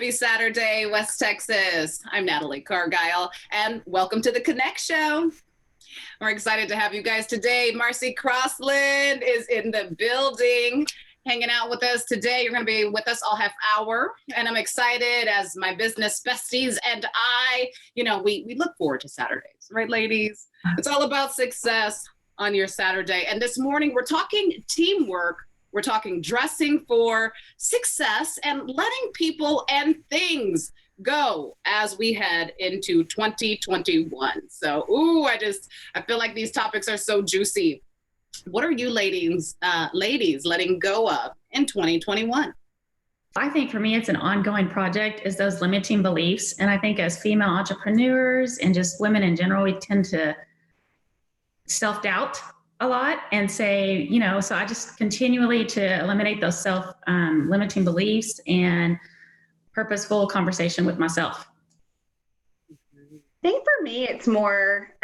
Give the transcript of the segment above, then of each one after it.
Happy Saturday, West Texas. I'm Natalie Cargile, and welcome to the Connect Show. We're excited to have you guys today. Marcie Crossland is in the building, hanging out with us today. You're going to be with us all half hour, and I'm excited as my business besties and I, we look forward to Saturdays, right, ladies? It's all about success on your Saturday. And this morning, we're talking teamwork. We're talking dressing for success and letting people and things go as we head into 2021. So, I feel like these topics are so juicy. What are you ladies letting go of in 2021? I think for me, it's an ongoing project is those limiting beliefs. And I think as female entrepreneurs and just women in general, we tend to self-doubt a lot and say, so I just continually to eliminate those limiting beliefs and purposeful conversation with myself. I think for me, it's more,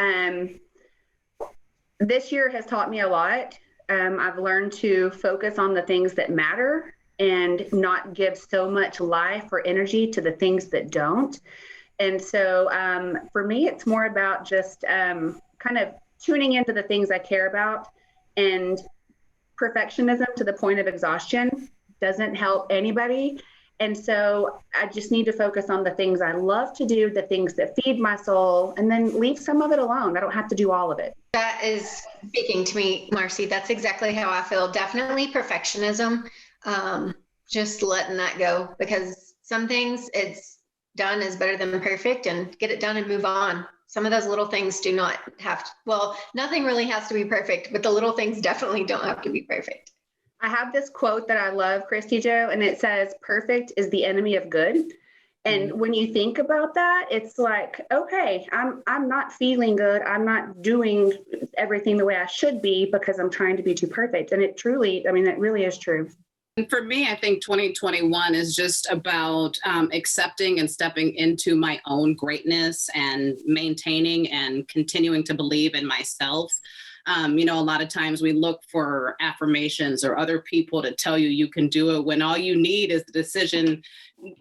this year has taught me a lot. I've learned to focus on the things that matter and not give so much life or energy to the things that don't. And so for me, it's more about just kind of tuning into the things I care about, and perfectionism to the point of exhaustion doesn't help anybody. And so I just need to focus on the things I love to do, the things that feed my soul, and then leave some of it alone. I don't have to do all of it. That is speaking to me, Marcie. That's exactly how I feel. Definitely perfectionism. Just letting that go, because some things it's done is better than perfect, and get it done and move on. Some of those little things do not have to, nothing really has to be perfect, but the little things definitely don't have to be perfect. I have this quote that I love, Christy Joe, and it says, perfect is the enemy of good. And when you think about that, it's like, okay, I'm not feeling good. I'm not doing everything the way I should be because I'm trying to be too perfect. And it really is true. And for me, I think 2021 is just about accepting and stepping into my own greatness and maintaining and continuing to believe in myself. A lot of times we look for affirmations or other people to tell you you can do it when all you need is the decision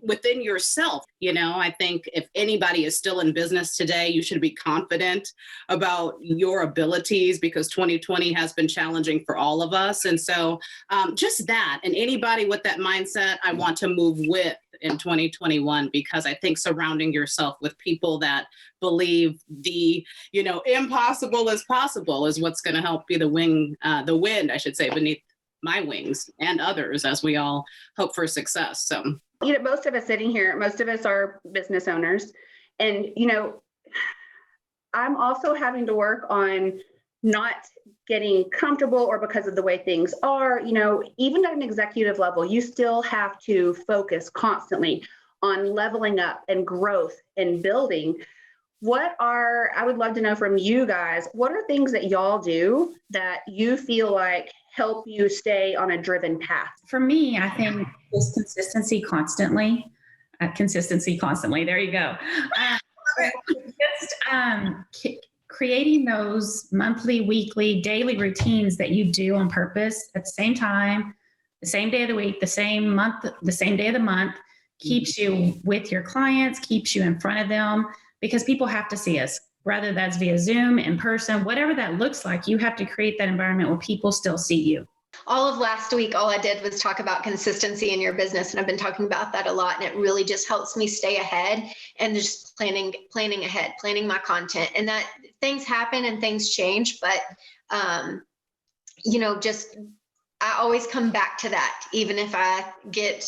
within yourself. I think if anybody is still in business today, you should be confident about your abilities, because 2020 has been challenging for all of us. And so just that, and anybody with that mindset, I want to move with in 2021, because I think surrounding yourself with people that believe the, impossible is possible is what's going to help be the wind, I should say, beneath my wings and others as we all hope for success. So, most of us sitting here, most of us are business owners. And, I'm also having to work on not getting comfortable, or because of the way things are, even at an executive level, you still have to focus constantly on leveling up and growth and building. I would love to know from you guys, what are things that y'all do that you feel like help you stay on a driven path? For me, I think just consistency constantly. There you go. Creating those monthly, weekly, daily routines that you do on purpose at the same time, the same day of the week, the same month, the same day of the month, keeps you with your clients, keeps you in front of them, because people have to see us, whether that's via Zoom, in person, whatever that looks like. You have to create that environment where people still see you. All of last week, all I did was talk about consistency in your business. And I've been talking about that a lot. And it really just helps me stay ahead and just planning ahead, planning my content. And that things happen and things change. But, I always come back to that. Even if I get,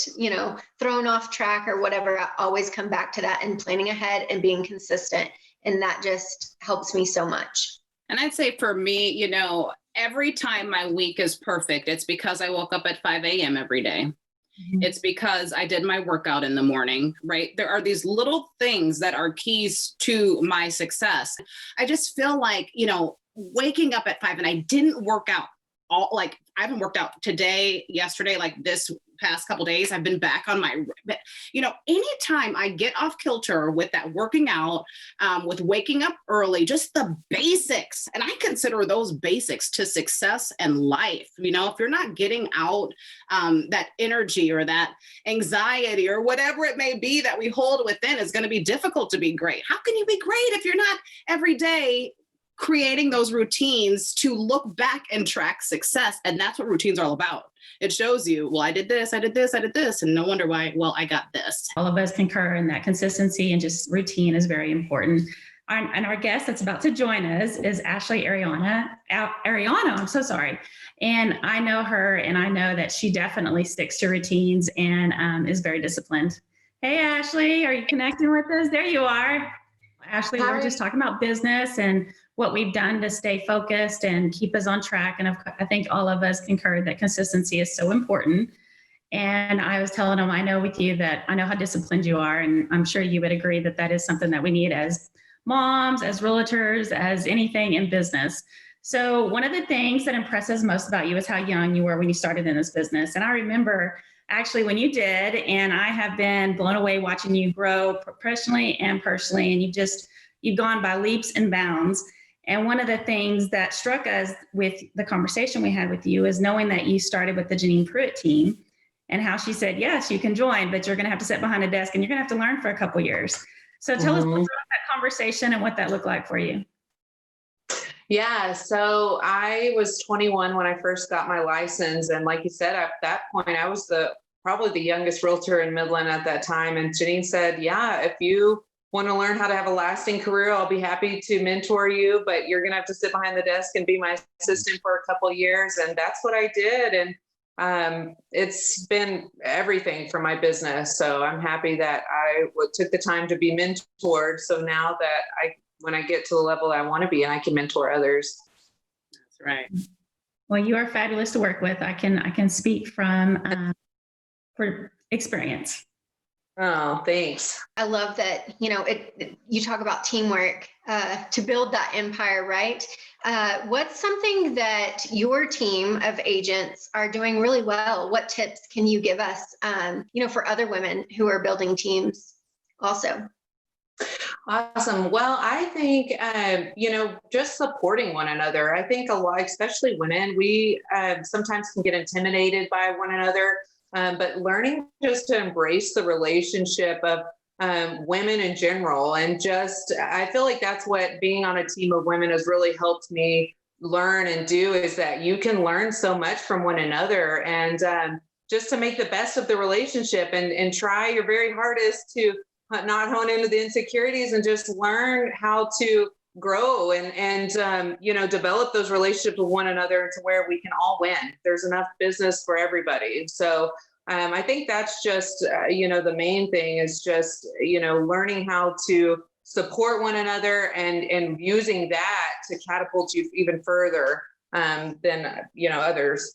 thrown off track or whatever, I always come back to that and planning ahead and being consistent. And that just helps me so much. And I'd say for me, every time my week is perfect, it's because I woke up at 5 a.m. every day. Mm-hmm. It's because I did my workout in the morning, right? There are these little things that are keys to my success. I just feel like, waking up at 5 and I didn't work out, I haven't worked out today, yesterday, like this past couple days. I've been back on my, anytime I get off kilter with that working out, with waking up early, just the basics. And I consider those basics to success and life. If you're not getting out that energy or that anxiety or whatever it may be that we hold within, it's going to be difficult to be great. How can you be great if you're not every day creating those routines to look back and track success? And that's what routines are all about. It shows you, well, I did this, I did this, I did this, and no wonder why, well, I got this. All of us concur in that consistency and just routine is very important. And our guest that's about to join us is Ashley Arellano. I'm so sorry. And I know her, and I know that she definitely sticks to routines and is very disciplined. Hey, Ashley, are you connecting with us? There you are. Ashley, Hi. we're just talking about business and what we've done to stay focused and keep us on track. And I think all of us concur that consistency is so important. And I was telling them, I know with you that I know how disciplined you are. And I'm sure you would agree that that is something that we need as moms, as realtors, as anything in business. So one of the things that impresses most about you is how young you were when you started in this business. And I remember actually when you did, and I have been blown away watching you grow professionally and personally. And you've gone by leaps and bounds. And one of the things that struck us with the conversation we had with you is knowing that you started with the Janine Pruitt team and how she said, yes, you can join, but you're going to have to sit behind a desk and you're going to have to learn for a couple years. So tell us about that conversation and what that looked like for you. Yeah, so I was 21 when I first got my license. And like you said, at that point, I was probably the youngest realtor in Midland at that time. And Janine said, yeah, if you want to learn how to have a lasting career, I'll be happy to mentor you, but you're going to have to sit behind the desk and be my assistant for a couple of years. And that's what I did. And it's been everything for my business. So I'm happy that I took the time to be mentored. So now that when I get to the level I want to be, and I can mentor others. That's right. Well, you are fabulous to work with. I can speak from for experience. Oh, thanks. I love that, you talk about teamwork to build that empire, right? What's something that your team of agents are doing really well? What tips can you give us, for other women who are building teams also? Awesome. Well, I think, just supporting one another. I think a lot, especially women, we sometimes can get intimidated by one another. But learning just to embrace the relationship of women in general. And I feel like that's what being on a team of women has really helped me learn and do, is that you can learn so much from one another, and just to make the best of the relationship and try your very hardest to not hone into the insecurities and just learn how to grow and develop those relationships with one another to where we can all win. There's enough business for everybody. So I think that's just, the main thing is just, learning how to support one another and using that to catapult you even further than, others.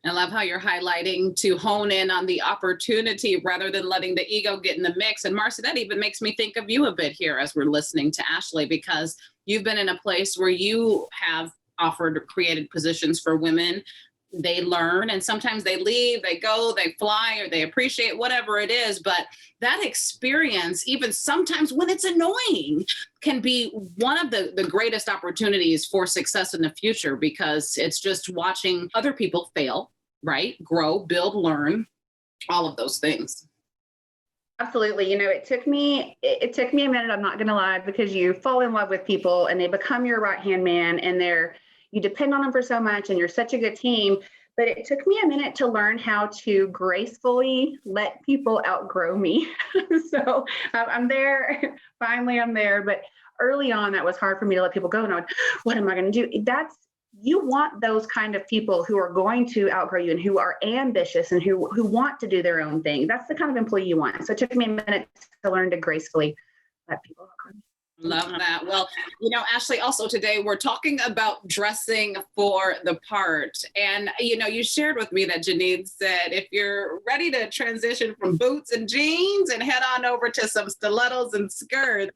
I love how you're highlighting to hone in on the opportunity rather than letting the ego get in the mix. And Marcie, that even makes me think of you a bit here as we're listening to Ashley, because you've been in a place where you have offered or created positions for women. They learn, and sometimes they leave, they go, they fly, or they appreciate whatever it is. But that experience, even sometimes when it's annoying, can be one of the greatest opportunities for success in the future, because it's just watching other people fail, right? Grow, build, learn, all of those things. Absolutely. It took me a minute, I'm not going to lie, because you fall in love with people and they become your right-hand man, and you depend on them for so much, and you're such a good team. But it took me a minute to learn how to gracefully let people outgrow me. So I'm there. Finally, I'm there. But early on, that was hard for me to let people go. And what am I going to do? You want those kind of people who are going to outgrow you and who are ambitious and who want to do their own thing. That's the kind of employee you want. So it took me a minute to learn to gracefully let people outgrow me. Love that. Well, Ashley, also today we're talking about dressing for the part. And, you shared with me that Janine said, if you're ready to transition from boots and jeans and head on over to some stilettos and skirts,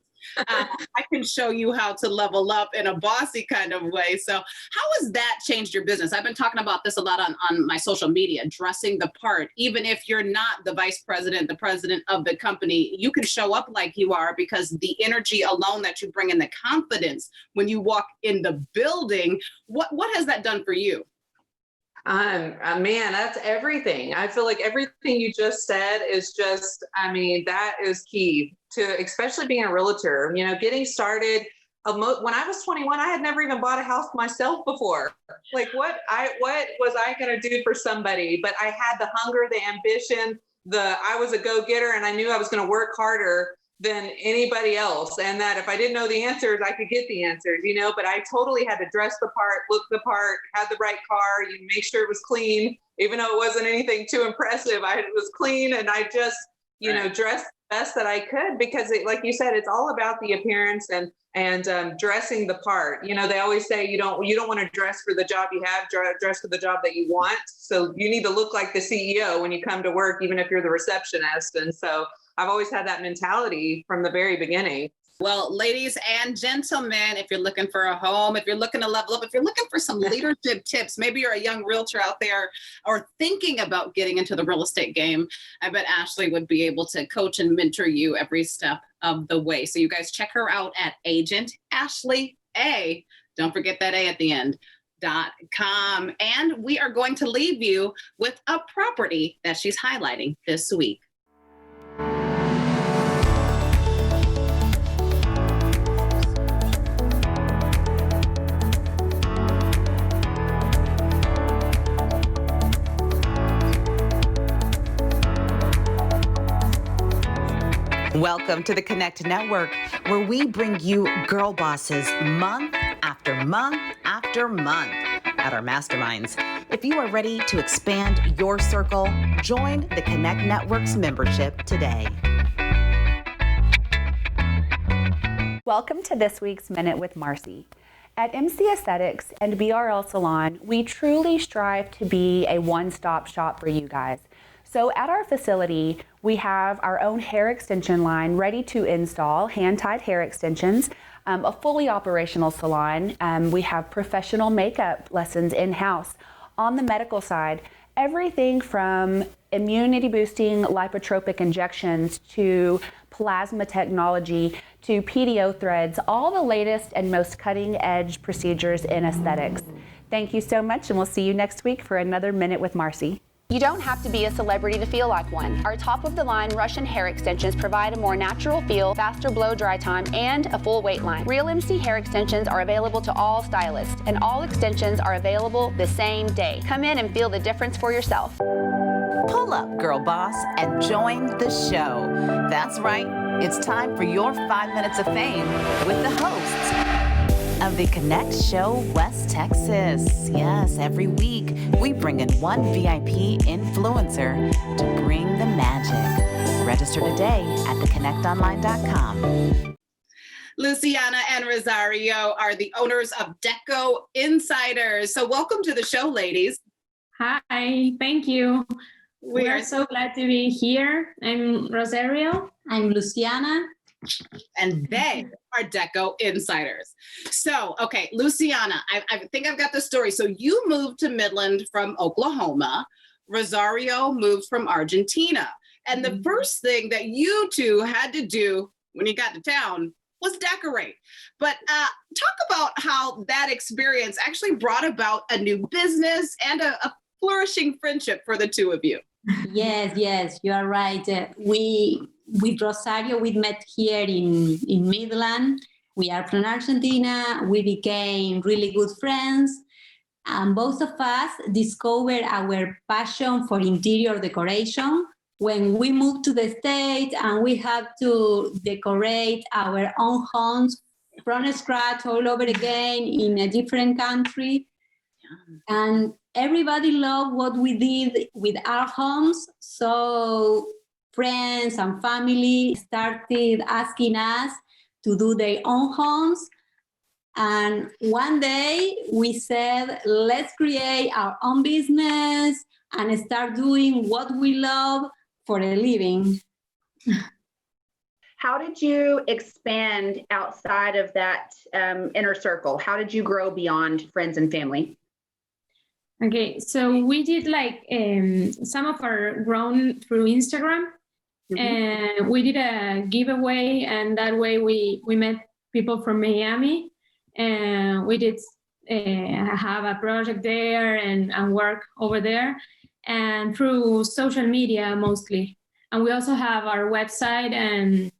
I can show you how to level up in a bossy kind of way. So how has that changed your business? I've been talking about this a lot on my social media, dressing the part. Even if you're not the vice president, the president of the company, you can show up like you are because the energy alone that you bring and the confidence when you walk in the building, what has that done for you? Man, that's everything. I feel like everything you just said is just, I mean, that is key to, especially being a realtor, you know, getting started. When I was 21, I had never even bought a house myself before. Like what was I going to do for somebody? But I had the hunger, the ambition, I was a go-getter, and I knew I was going to work harder than anybody else. And that if I didn't know the answers, I could get the answers, you know, but I totally had to dress the part, look the part, had the right car, you make sure it was clean, even though it wasn't anything too impressive. It was clean, and I just, you know, dressed the best that I could, because like you said, it's all about the appearance and dressing the part. You know, they always say you don't want to dress for the job you have, dress for the job that you want. So you need to look like the CEO when you come to work, even if you're the receptionist. And so I've always had that mentality from the very beginning. Well, ladies and gentlemen, if you're looking for a home, if you're looking to level up, if you're looking for some leadership tips, maybe you're a young realtor out there or thinking about getting into the real estate game, I bet Ashley would be able to coach and mentor you every step of the way. So you guys check her out at Agent Ashley A. Don't forget that A at the end. .com. And we are going to leave you with a property that she's highlighting this week. Welcome to the Connect Network, where we bring you girl bosses month after month after month at our masterminds. If you are ready to expand your circle, join the Connect Network's membership today. Welcome to this week's Minute with Marcie. At MC Aesthetics and BRL Salon, we truly strive to be a one-stop shop for you guys. So at our facility, we have our own hair extension line ready to install, hand-tied hair extensions, a fully operational salon. We have professional makeup lessons in-house. On the medical side, everything from immunity-boosting lipotropic injections to plasma technology to PDO threads, all the latest and most cutting-edge procedures in aesthetics. Thank you so much, and we'll see you next week for another Minute with Marcie. You don't have to be a celebrity to feel like one. Our top-of-the-line Russian hair extensions provide a more natural feel, faster blow-dry time, and a full wait line. Real MC hair extensions are available to all stylists, and all extensions are available the same day. Come in and feel the difference for yourself. Pull up, girl boss, and join the show. That's right, it's time for your 5 minutes of fame with the hosts of the Connect Show West Texas. Yes, every week we bring in one VIP influencer to bring the magic. Register today at theconnectonline.com. Luciana and Rosario are the owners of Deco Insiders. So welcome to the show, ladies. Hi, thank you. We are so glad to be here. I'm Rosario. I'm Luciana. And they are Deco Insiders. So, okay, Luciana, I think I've got the story. So you moved to Midland from Oklahoma. Rosario moved from Argentina. And the first thing that you two had to do when you got to town was decorate. But talk about how that experience actually brought about a new business and a flourishing friendship for the two of you. Yes, you are right. With Rosario, we met here in Midland. We are from Argentina. We became really good friends. And both of us discovered our passion for interior decoration when we moved to the States and we had to decorate our own homes from scratch all over again in a different country. And everybody loved what we did with our homes. So friends and family started asking us to do their own homes. And one day we said, let's create our own business and start doing what we love for a living. How did you expand outside of that inner circle? How did you grow beyond friends and family? Okay, so we did like some of our grown through Instagram, and we did a giveaway, and that way we met people from Miami, and we did have a project there and work over there, and through social media mostly. And we also have our website, and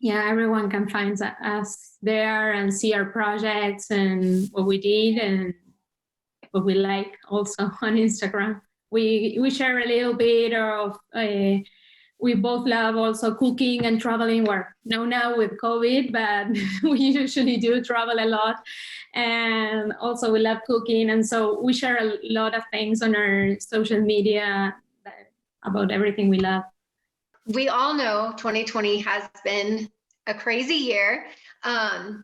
yeah, everyone can find us there and see our projects and what we did and what we like also on Instagram. We share a little bit of, we both love also cooking and traveling. We're now with COVID, but we usually do travel a lot. And also we love cooking. And so we share a lot of things on our social media about everything we love. We all know 2020 has been a crazy year. And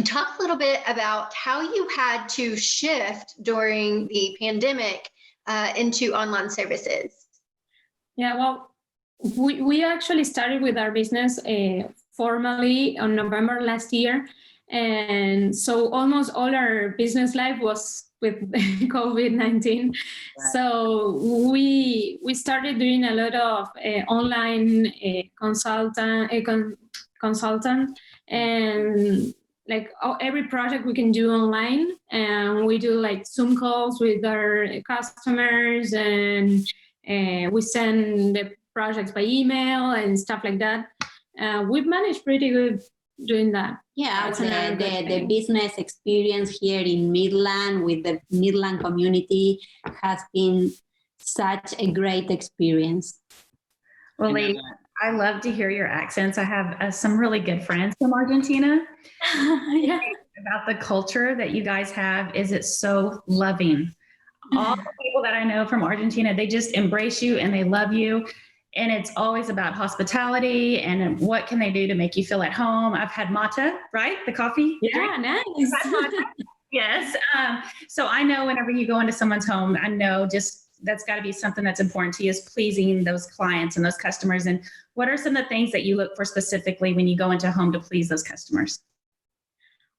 talk a little bit about how you had to shift during the pandemic into online services. Yeah, well, we actually started with our business formally on November last year. And so almost all our business life was with COVID-19. Right. So we started doing a lot of online consultant and like every project we can do online, and we do like Zoom calls with our customers, and we send the projects by email and stuff like that. We've managed pretty good doing that. Yeah, the business experience here in Midland with the Midland community has been such a great experience. Well, ladies, I love to hear your accents. I have some really good friends from Argentina. Yeah. About the culture that you guys have is it's so loving. All the people that I know from Argentina, they just embrace you and they love you. And it's always about hospitality and what can they do to make you feel at home. I've had mate, right? The coffee? Yeah, nice. Yes. So I know whenever you go into someone's home, I know just that's got to be something that's important to you is pleasing those clients and those customers. And what are some of the things that you look for specifically when you go into a home to please those customers?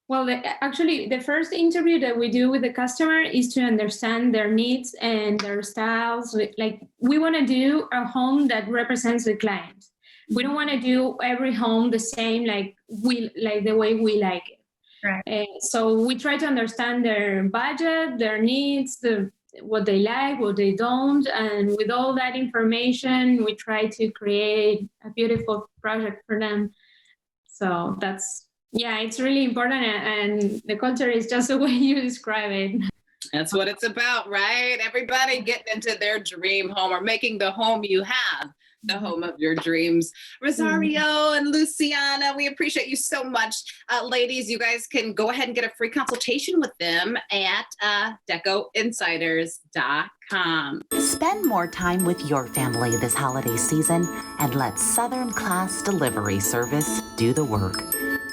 Well, actually, the first interview that we do with the customer is to understand their needs and their styles. Like we want to do a home that represents the client. We don't want to do every home the same, like the way we like it. Right. So we try to understand their budget, their needs, what they like, what they don't. And with all that information, we try to create a beautiful project for them. So it's really important. And the culture is just the way you describe it. That's what it's about, right? Everybody getting into their dream home or making the home you have the home of your dreams. Rosario and Luciana, we appreciate you so much. Ladies, you guys can go ahead and get a free consultation with them at decoinsiders.com. Spend more time with your family this holiday season and let Southern Class Delivery Service do the work.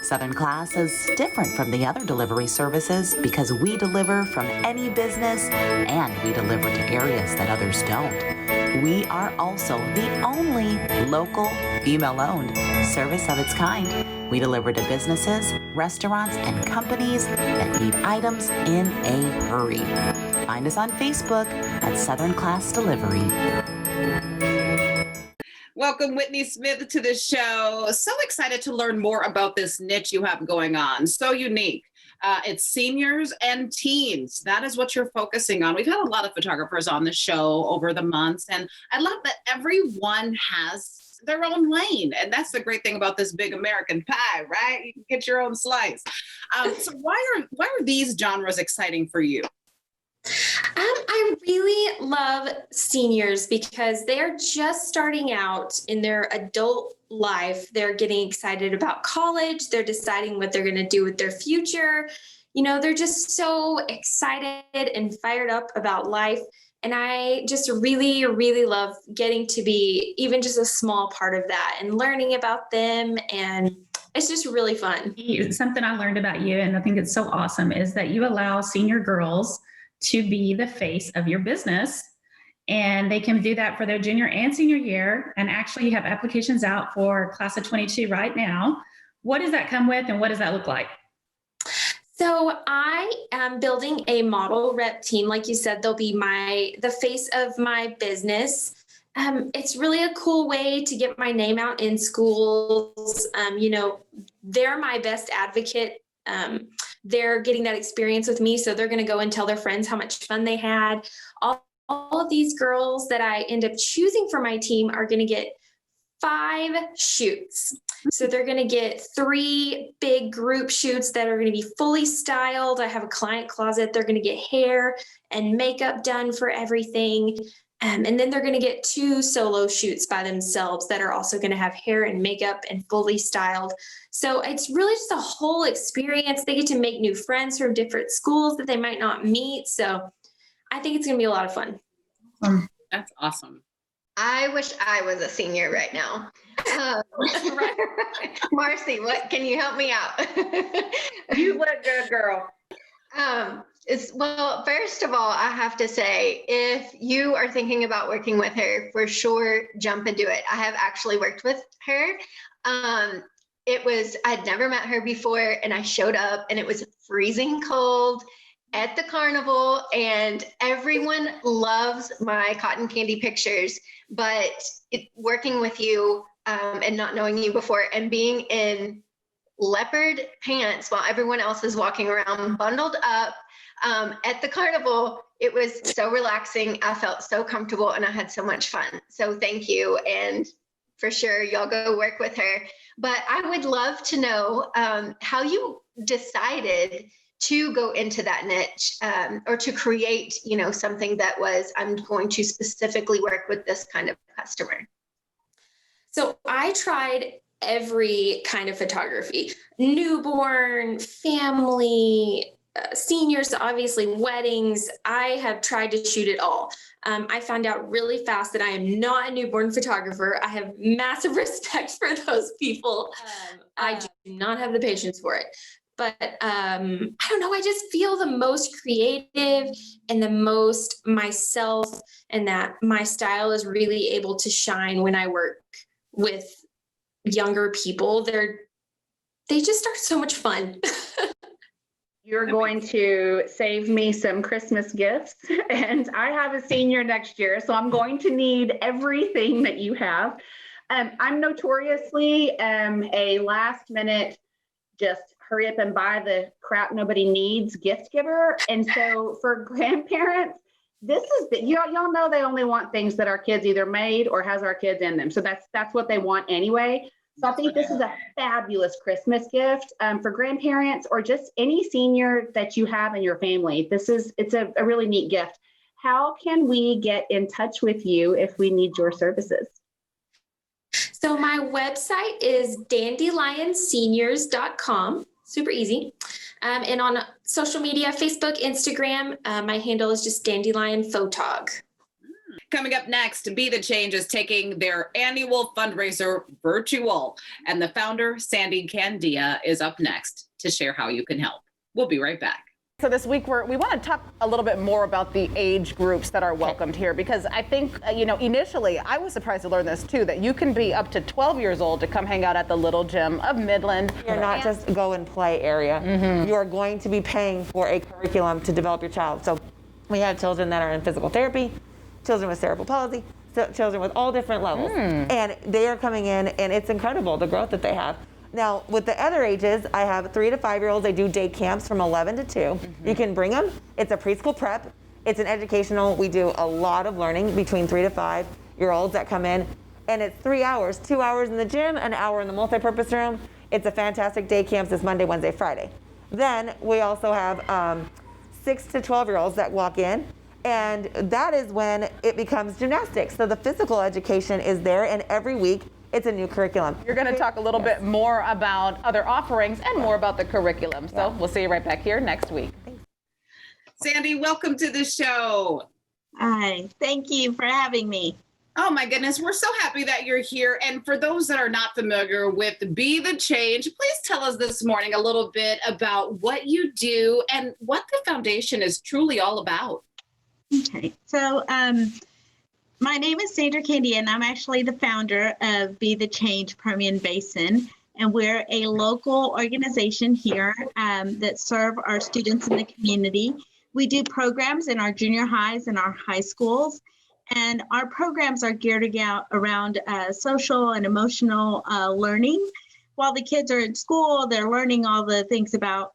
Southern Class is different from the other delivery services because we deliver from any business and we deliver to areas that others don't. We are also the only local, female-owned service of its kind. We deliver to businesses, restaurants, and companies that need items in a hurry. Find us on Facebook at Southern Class Delivery. Welcome, Whitney Smith, to the show. So excited to learn more about this niche you have going on. So unique. It's seniors and teens. That is what you're focusing on. We've had a lot of photographers on the show over the months, and I love that everyone has their own lane. And that's the great thing about this big American pie, right? You can get your own slice. So why are these genres exciting for you? I really love seniors because they're just starting out in their adult life. They're getting excited about college. They're deciding what they're going to do with their future. You know, they're just so excited and fired up about life. And I just really, really love getting to be even just a small part of that and learning about them. And it's just really fun. Something I learned about you, and I think it's so awesome, is that you allow senior girls to be the face of your business. And they can do that for their junior and senior year. And actually, you have applications out for class of 22 right now. What does that come with and what does that look like? So I am building a model rep team. Like you said, they'll be the face of my business. It's really a cool way to get my name out in schools. They're my best advocate. They're getting that experience with me. So they're going to go and tell their friends how much fun they had. All of these girls that I end up choosing for my team are going to get 5 shoots. So they're going to get 3 big group shoots that are going to be fully styled. I have a client closet. They're going to get hair and makeup done for everything. And then they're going to get 2 solo shoots by themselves that are also going to have hair and makeup and fully styled. So it's really just a whole experience. They get to make new friends from different schools that they might not meet. So I think it's going to be a lot of fun. That's awesome. I wish I was a senior right now. Marcie, what can you help me out? You look good, girl. Well, first of all, I have to say, if you are thinking about working with her, for sure, jump and do it. I have actually worked with her. I'd never met her before, and I showed up and it was freezing cold at the carnival, and everyone loves my cotton candy pictures, but working with you and not knowing you before and being in leopard pants while everyone else is walking around bundled up at the carnival, it was so relaxing. I felt so comfortable and I had so much fun. So thank you. And for sure, y'all go work with her. But I would love to know how you decided to go into that niche or to create, something that was, I'm going to specifically work with this kind of customer. So I tried every kind of photography, newborn, family, seniors, obviously weddings. I have tried to shoot it all. I found out really fast that I am not a newborn photographer. I have massive respect for those people. I do not have the patience for it. But I don't know, I just feel the most creative and the most myself, and that my style is really able to shine when I work with younger people. They just are so much fun. You're going to save me some Christmas gifts, and I have a senior next year, so I'm going to need everything that you have. I'm notoriously a last minute, just hurry up and buy the crap nobody needs gift giver. And so for grandparents, y'all know they only want things that our kids either made or has our kids in them. So that's what they want anyway. So I think this is a fabulous Christmas gift for grandparents or just any senior that you have in your family. It's a really neat gift. How can we get in touch with you if we need your services? So my website is dandelionSeniors.com. Super easy. And on social media, Facebook, Instagram, my handle is just Dandelion Photog. Coming up next, Be the Change is taking their annual fundraiser virtual. And the founder, Sandy Candia, is up next to share how you can help. We'll be right back. So this week we want to talk a little bit more about the age groups that are welcomed here, because I think, initially I was surprised to learn this too, that you can be up to 12 years old to come hang out at the Little Gym of Midland. You're not just go and play area. Mm-hmm. You're going to be paying for a curriculum to develop your child. So we have children that are in physical therapy, children with cerebral palsy, children with all different levels. And they are coming in, and it's incredible the growth that they have. Now, with the other ages, I have 3 to 5 year olds. I do day camps from 11 to 2. Mm-hmm. You can bring them. It's a preschool prep. It's an educational. We do a lot of learning between 3 to 5 year olds that come in. And it's 3 hours, 2 hours in the gym, an hour in the multipurpose room. It's a fantastic day camps. It's Monday, Wednesday, Friday. Then we also have 6 to 12 year olds that walk in. And that is when it becomes gymnastics. So the physical education is there, and every week, it's a new curriculum. You're going to talk a little bit more about other offerings and more about the curriculum. So we'll see you right back here next week. Thanks. Sandy, welcome to the show. Hi, thank you for having me. Oh my goodness, we're so happy that you're here. And for those that are not familiar with Be the Change, please tell us this morning a little bit about what you do and what the foundation is truly all about. Okay, so My name is Sandy Candia, and I'm actually the founder of Be the Change Permian Basin. And we're a local organization here that serve our students in the community. We do programs in our junior highs and our high schools. And our programs are geared around social and emotional learning. While the kids are in school, they're learning all the things about,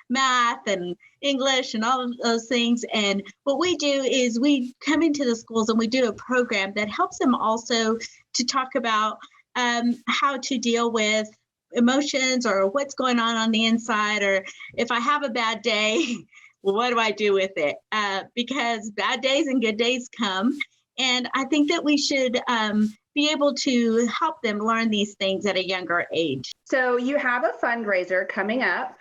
math and English and all of those things. And what we do is we come into the schools and we do a program that helps them also to talk about how to deal with emotions or what's going on the inside, or if I have a bad day, what do I do with it? Because bad days and good days come. And I think that we should be able to help them learn these things at a younger age. So you have a fundraiser coming up.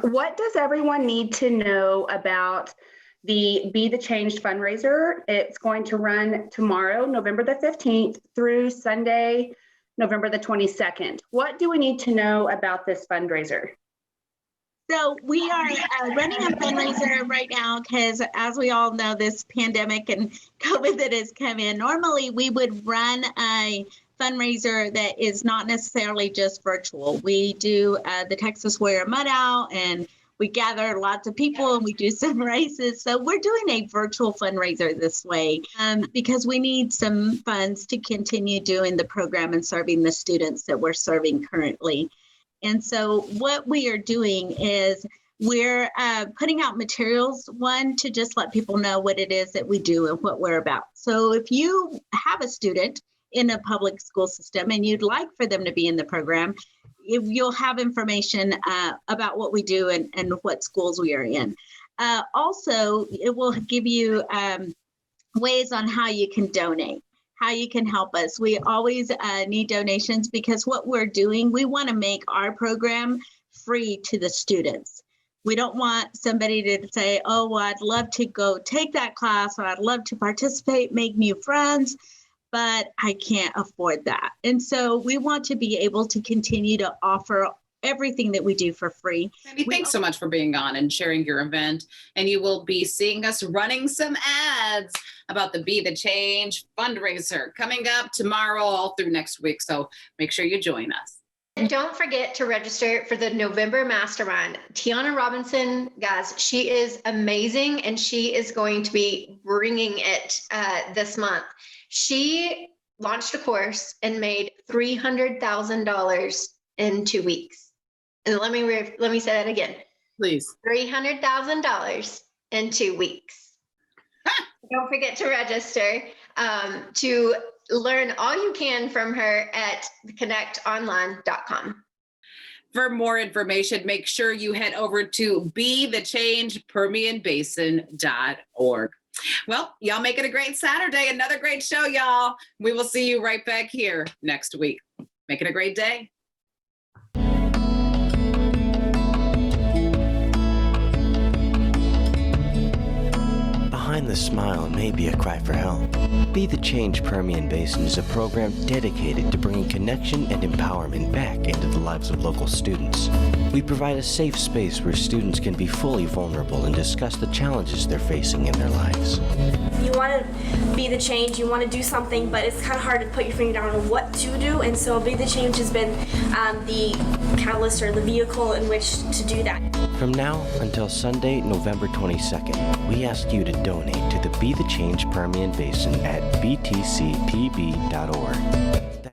What does everyone need to know about the Be the Change fundraiser? It's going to run tomorrow, November the 15th through Sunday, November the 22nd. What do we need to know about this fundraiser? So we are running a fundraiser right now because, as we all know, this pandemic and COVID that has come in, normally we would run a fundraiser that is not necessarily just virtual. We do the Texas Warrior Mud Out, and we gather lots of people and we do some races. So we're doing a virtual fundraiser this way because we need some funds to continue doing the program and serving the students that we're serving currently. And so what we are doing is we're putting out materials, one, to just let people know what it is that we do and what we're about. So if you have a student in a public school system and you'd like for them to be in the program, you'll have information about what we do and what schools we are in. Also, it will give you ways on how you can donate, how you can help us. We always need donations because what we're doing, we want to make our program free to the students. We don't want somebody to say, oh, well, I'd love to go take that class, or I'd love to participate, make new friends, but I can't afford that. And so we want to be able to continue to offer everything that we do for free. Sandy, thanks so much for being on and sharing your event. And you will be seeing us running some ads about the Be the Change fundraiser coming up tomorrow all through next week. So make sure you join us. And don't forget to register for the November Mastermind. Tiana Robinson, guys, she is amazing, and she is going to be bringing it this month. She launched a course and made $300,000 in 2 weeks. And let me say that again. Please. $300,000 in 2 weeks. Don't forget to register to learn all you can from her at connectonline.com. For more information, make sure you head over to BeTheChangePermianBasin.org. Well, y'all make it a great Saturday. Another great show, y'all. We will see you right back here next week. Make it a great day. Behind the smile may be a cry for help. Be the Change Permian Basin is a program dedicated to bringing connection and empowerment back into the lives of local students. We provide a safe space where students can be fully vulnerable and discuss the challenges they're facing in their lives. You want to be the change, you want to do something, but it's kind of hard to put your finger down on what to do, and so Be the Change has been the catalyst or the vehicle in which to do that. From now until Sunday, November 22nd, we ask you to donate to the Be the Change Permian Basin at btcpb.org.